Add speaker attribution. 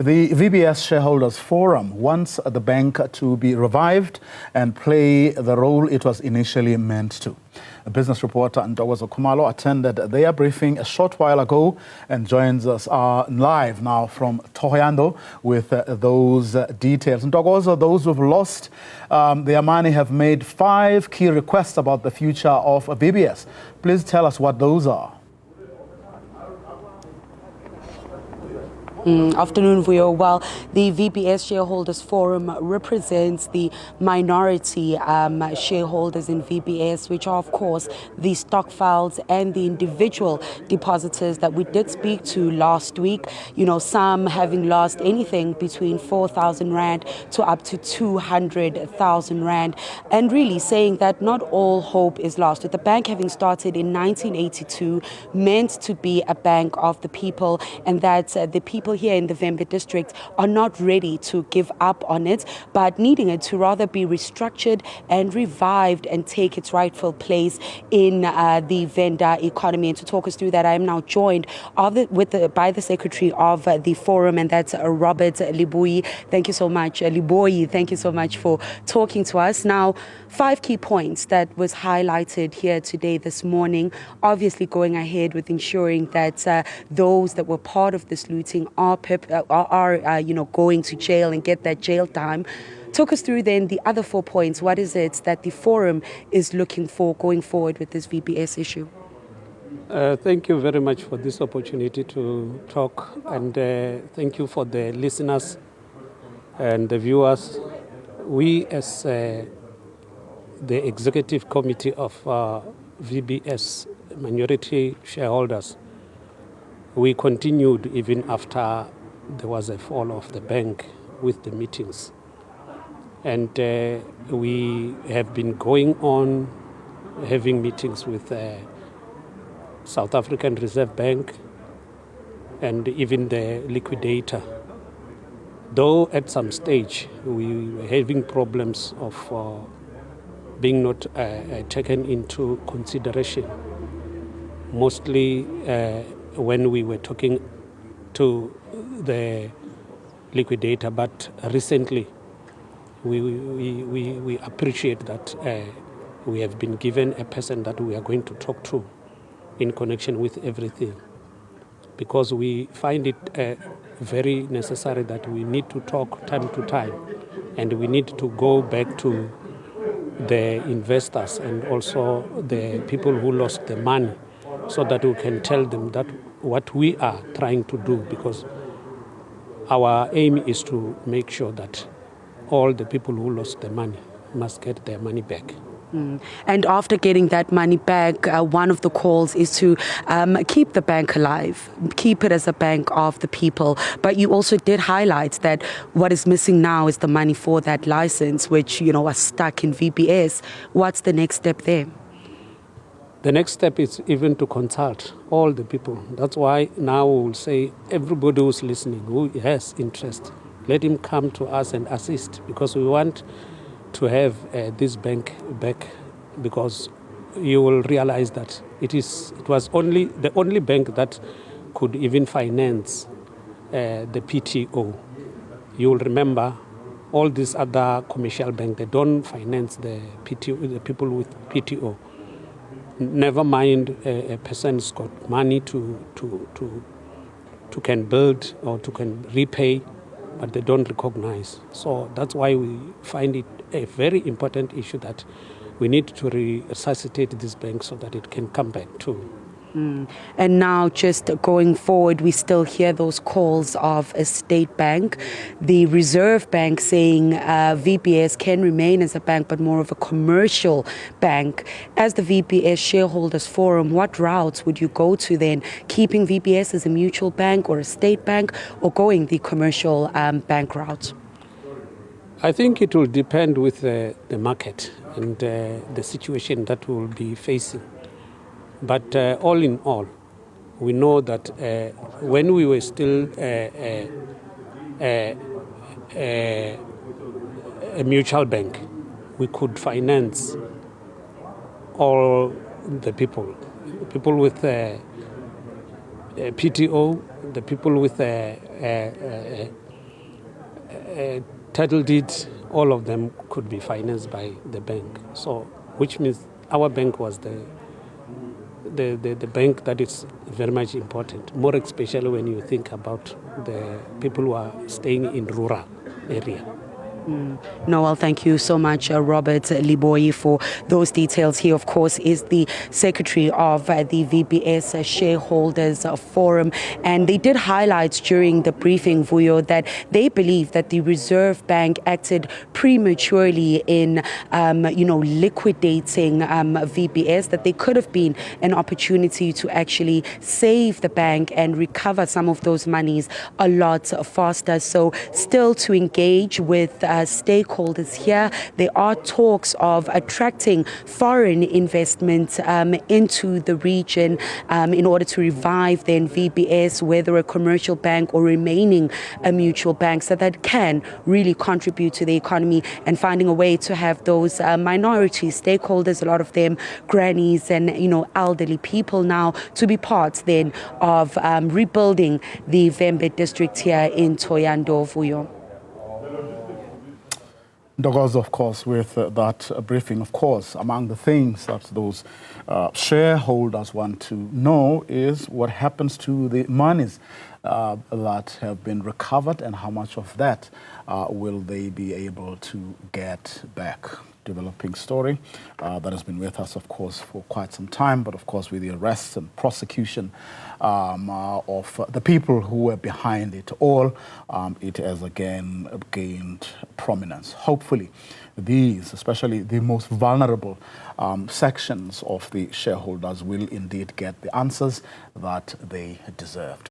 Speaker 1: The VBS Shareholders Forum wants the bank to be revived and play the role it was initially meant to. A business reporter Ntokozo Khumalo attended their briefing a short while ago and joins us live now from Thohoyandou with those details. Ntokozo, those who've lost their money have made 5 key requests about the future of VBS. Please tell us what those are.
Speaker 2: Afternoon, Vuyo. Well, the VBS Shareholders Forum represents the minority shareholders in VBS, which are, of course, the stock files and the individual depositors that we did speak to last week. You know, some having lost anything between 4,000 Rand to up to 200,000 Rand, and really saying that not all hope is lost. With the bank having started in 1982, meant to be a bank of the people, and that the people here in the Vembe district are not ready to give up on it, but needing it to rather be restructured and revived and take its rightful place in the vendor economy. And to talk us through that, I am now joined by the secretary of the forum, and that's Robert Liboyi. Thank you so much, Liboyi. Thank you so much for talking to us. Now, 5 key points that was highlighted here today, this morning, obviously going ahead with ensuring that those that were part of this looting are going to jail and get that jail time. Talk us through then the other 4 points. What is it that the forum is looking for going forward with this VBS issue?
Speaker 3: Thank you very much for this opportunity to talk, and thank you for the listeners and the viewers. We as the executive committee of VBS minority shareholders, we continued even after there was a fall of the bank with the meetings. And we have been going on having meetings with South African Reserve Bank and even the liquidator. Though at some stage we were having problems of being not taken into consideration, mostly when we were talking to the liquidator, but recently we appreciate that we have been given a person that we are going to talk to in connection with everything, because we find it very necessary that we need to talk time to time, and we need to go back to the investors and also the people who lost the money, so that we can tell them that what we are trying to do, because our aim is to make sure that all the people who lost the money must get their money back.
Speaker 2: And after getting that money back, one of the calls is to keep the bank alive, keep it as a bank of the people. But you also did highlight that what is missing now is the money for that license, which, you know, was stuck in VBS. What's the next step there?
Speaker 3: The next step is even to consult all the people. That's why now we will say everybody who's listening, who has interest, let him come to us and assist, because we want to have this bank back, because you will realize that it was only the only bank that could even finance the PTO. You will remember all these other commercial banks, they don't finance the PTO, the people with PTO. Never mind a person's got money to can build or to can repay, but they don't recognize. So that's why we find it a very important issue that we need to resuscitate this bank so that it can come back to.
Speaker 2: And now, just going forward, we still hear those calls of a state bank, the Reserve Bank saying VBS can remain as a bank, but more of a commercial bank. As the VBS Shareholders Forum, what routes would you go to then? Keeping VBS as a mutual bank or a state bank, or going the commercial bank route?
Speaker 3: I think it will depend with the market and the situation that we will be facing. But all in all, we know that when we were still a mutual bank, we could finance all the people with PTO, the people with title deed, all of them could be financed by the bank. So, which means our bank was the bank that is very much important, more especially when you think about the people who are staying in rural area.
Speaker 2: Noel, thank you so much, Robert Liboyi, for those details. He, of course, is the secretary of the VBS Shareholders Forum. And they did highlight during the briefing, Vuyo, that they believe that the Reserve Bank acted prematurely in, liquidating VBS, that there could have been an opportunity to actually save the bank and recover some of those monies a lot faster. So still to engage with stakeholders here. There are talks of attracting foreign investment into the region in order to revive then VBS, whether a commercial bank or remaining a mutual bank, so that can really contribute to the economy, and finding a way to have those minority stakeholders, a lot of them grannies and elderly people now, to be part then of rebuilding the Vembe district here in Thohoyandou, Vuyo.
Speaker 1: Ntokozo, of course, with that briefing, of course, among the things that those shareholders want to know is what happens to the monies that have been recovered, and how much of that will they be able to get back. Developing story that has been with us, of course, for quite some time, but of course with the arrests and prosecution of the people who were behind it all, it has again gained prominence. Hopefully these, especially the most vulnerable sections of the shareholders, will indeed get the answers that they deserved.